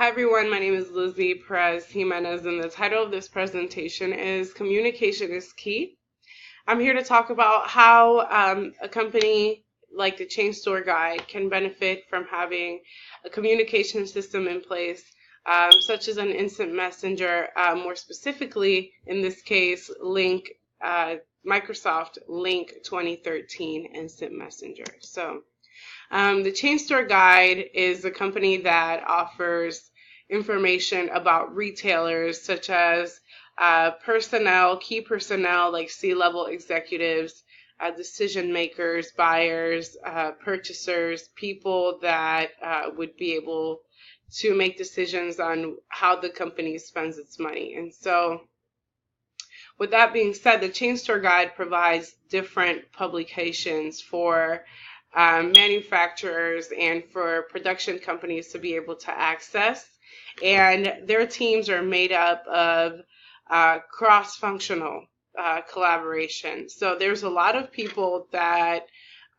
Hi everyone, my name is Lizzie Perez Jimenez, and the title of this presentation is Communication is Key. I'm here to talk about how a company like the Chain Store Guide can benefit from having a communication system in place, such as an instant messenger, more specifically in this case, Microsoft Lync 2013 Instant Messenger. So the Chain Store Guide is a company that offers information about retailers such as key personnel like C-level executives, decision makers, buyers, purchasers, people that would be able to make decisions on how the company spends its money. And so with that being said, the Chain Store Guide provides different publications for manufacturers and for production companies to be able to access. And their teams are made up of cross-functional collaboration. So there's a lot of people that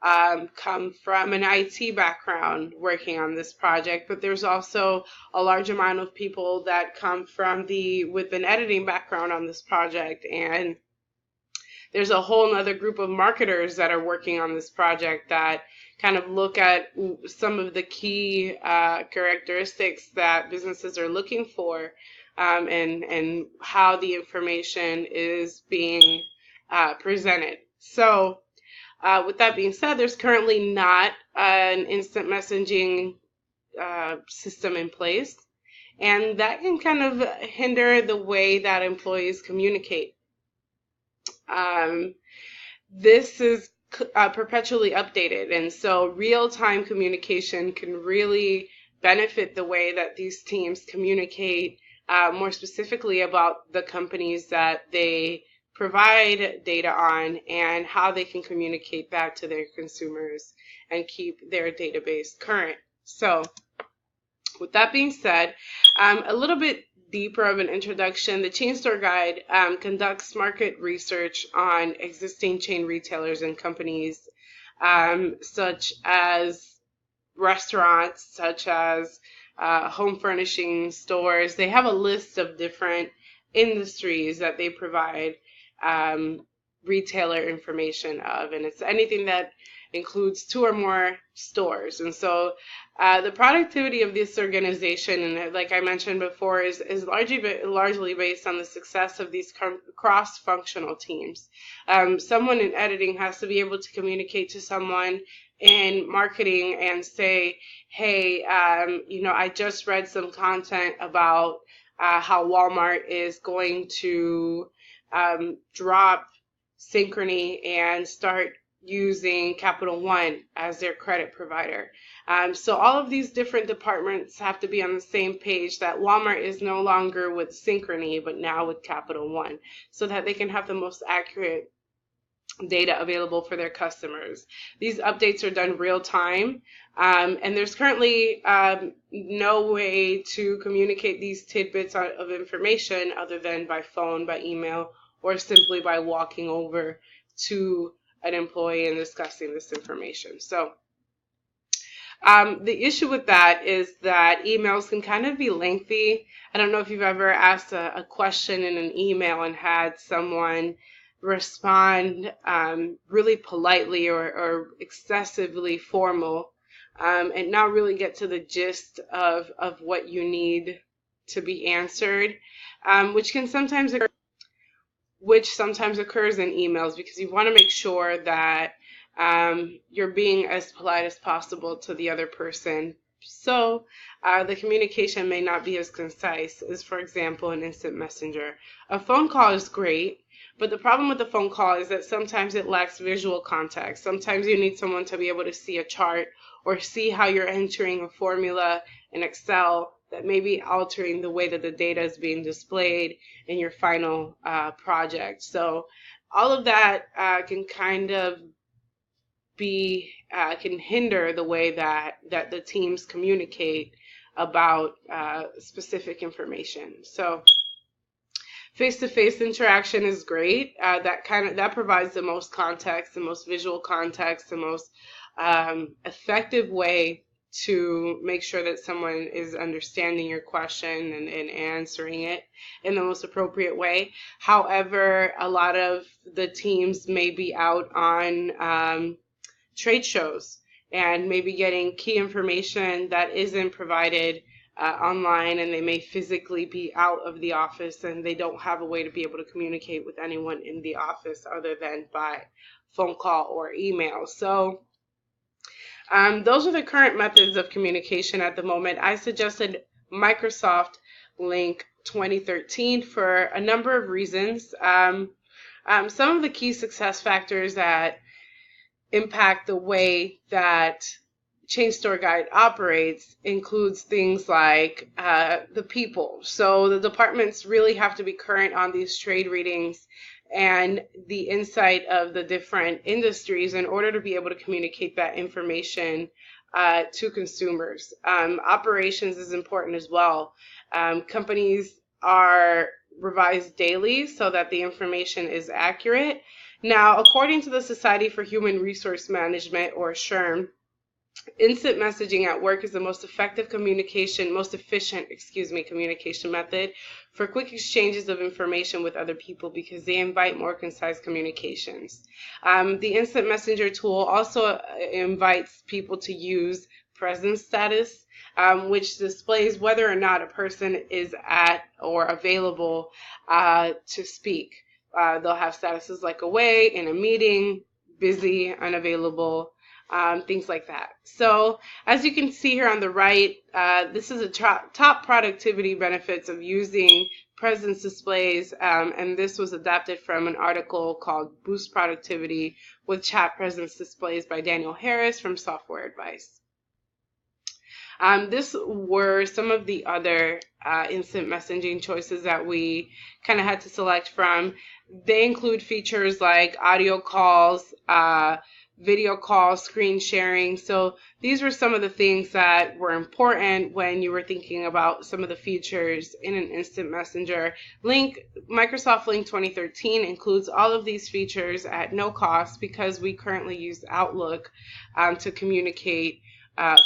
come from an IT background working on this project, but there's also a large amount of people that come from with an editing background on this project, and there's a whole other group of marketers that are working on this project that kind of look at some of the key characteristics that businesses are looking for, and how the information is being presented. So with that being said, there's currently not an instant messaging system in place, and that can kind of hinder the way that employees communicate. This is perpetually updated, and so real-time communication can really benefit the way that these teams communicate, more specifically about the companies that they provide data on and how they can communicate back to their consumers and keep their database current. So with that being said, a little bit deeper of an introduction, the Chain Store Guide conducts market research on existing chain retailers and companies, such as restaurants, such as home furnishing stores. They have a list of different industries that they provide retailer information of, and it's anything that includes 2 or more stores. And so the productivity of this organization, and like I mentioned before, is largely based on the success of these cross-functional teams. Someone in editing has to be able to communicate to someone in marketing and say, hey, I just read some content about how Walmart is going to drop Synchrony and start using Capital One as their credit provider. So all of these different departments have to be on the same page that Walmart is no longer with Synchrony, but now with Capital One, so that they can have the most accurate data available for their customers. These updates are done real time, and there's currently no way to communicate these tidbits of information other than by phone, by email, or simply by walking over to an employee and discussing this information. So the issue with that is that emails can kind of be lengthy. I don't know if you've ever asked a question in an email and had someone respond really politely or excessively formal, and not really get to the gist of what you need to be answered, which sometimes occurs in emails, because you want to make sure that you're being as polite as possible to the other person. So the communication may not be as concise as, for example, an instant messenger. A phone call is great, but the problem with the phone call is that sometimes it lacks visual context. Sometimes you need someone to be able to see a chart or see how you're entering a formula in Excel that may be altering the way that the data is being displayed in your final project. So all of that can kind of can hinder the way that the teams communicate about specific information. So face-to-face interaction is great. That provides the most context, the most visual context, the most effective way to make sure that someone is understanding your question and answering it in the most appropriate way. However, a lot of the teams may be out on trade shows and maybe getting key information that isn't provided online, and they may physically be out of the office and they don't have a way to be able to communicate with anyone in the office other than by phone call or email. So those are the current methods of communication at the moment. I suggested Microsoft Lync 2013 for a number of reasons. Some of the key success factors that impact the way that Chain Store Guide operates includes things like the people. So the departments really have to be current on these trade readings and the insight of the different industries in order to be able to communicate that information to consumers. Operations is important as well. Companies are revised daily so that the information is accurate. Now, according to the Society for Human Resource Management, or SHRM, instant messaging at work is the most efficient communication method for quick exchanges of information with other people because they invite more concise communications. The instant messenger tool also invites people to use presence status, which displays whether or not a person is at or available to speak. They'll have statuses like away, in a meeting, busy, unavailable, things like that. So as you can see here on the right, this is a top productivity benefits of using presence displays, and this was adapted from an article called Boost Productivity with Chat Presence Displays by Daniel Harris from Software Advice. This were some of the other instant messaging choices that we kind of had to select from. They include features like audio calls, video calls, screen sharing. So these were some of the things that were important when you were thinking about some of the features in an instant messenger. Microsoft Lync 2013 includes all of these features at no cost because we currently use Outlook to communicate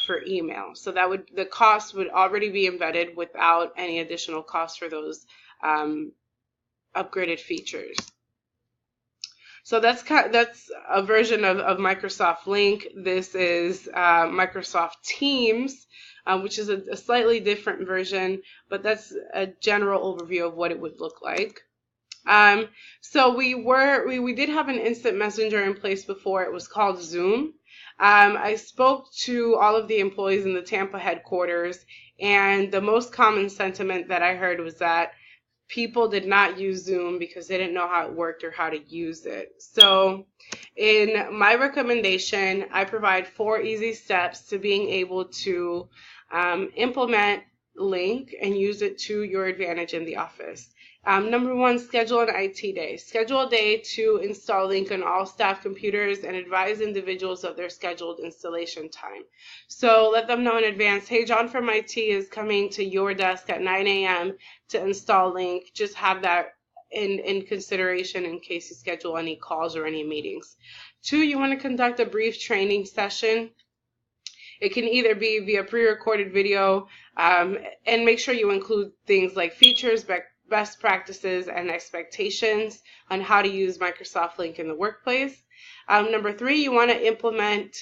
for email. So the cost would already be embedded without any additional cost for those upgraded features. So that's a version of Microsoft Lync. This is Microsoft Teams, which is a slightly different version, but that's a general overview of what it would look like. So we did have an instant messenger in place before. It was called Zoom. I spoke to all of the employees in the Tampa headquarters, and the most common sentiment that I heard was that people did not use Zoom because they didn't know how it worked or how to use it. So in my recommendation, I provide 4 easy steps to being able to implement Lync and use it to your advantage in the office. Number 1, schedule an IT day. Schedule a day to install Lync on all staff computers and advise individuals of their scheduled installation time. So let them know in advance, hey, John from IT is coming to your desk at 9 a.m. to install Lync. Just have that in consideration in case you schedule any calls or any meetings. 2, you want to conduct a brief training session. It can either be via pre-recorded video, and make sure you include things like features, best practices, and expectations on how to use Microsoft Lync in the workplace. Number 3, you want to implement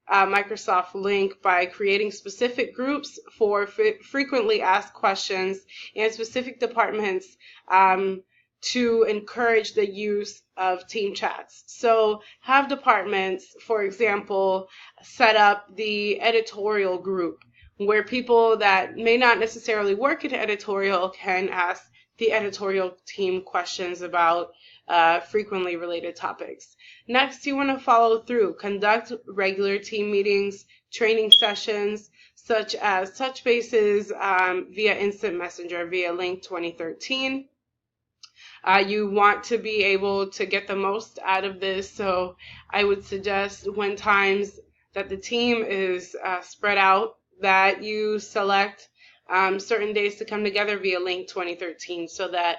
Microsoft Lync by creating specific groups for frequently asked questions and specific departments to encourage the use of team chats. So have departments, for example, set up the editorial group where people that may not necessarily work in editorial can ask the editorial team questions about frequently related topics. Next, you want to follow through. Conduct regular team meetings, training sessions, such as touch bases via Instant Messenger, via Lync 2013. You want to be able to get the most out of this, so I would suggest when times that the team is spread out, that you select certain days to come together via Lync 2013 so that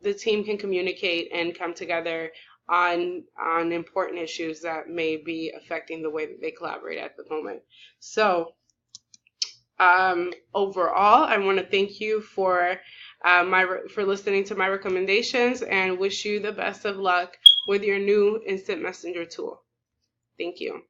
the team can communicate and come together on important issues that may be affecting the way that they collaborate at the moment. So overall, I want to thank you for listening to my recommendations and wish you the best of luck with your new instant messenger tool. Thank you.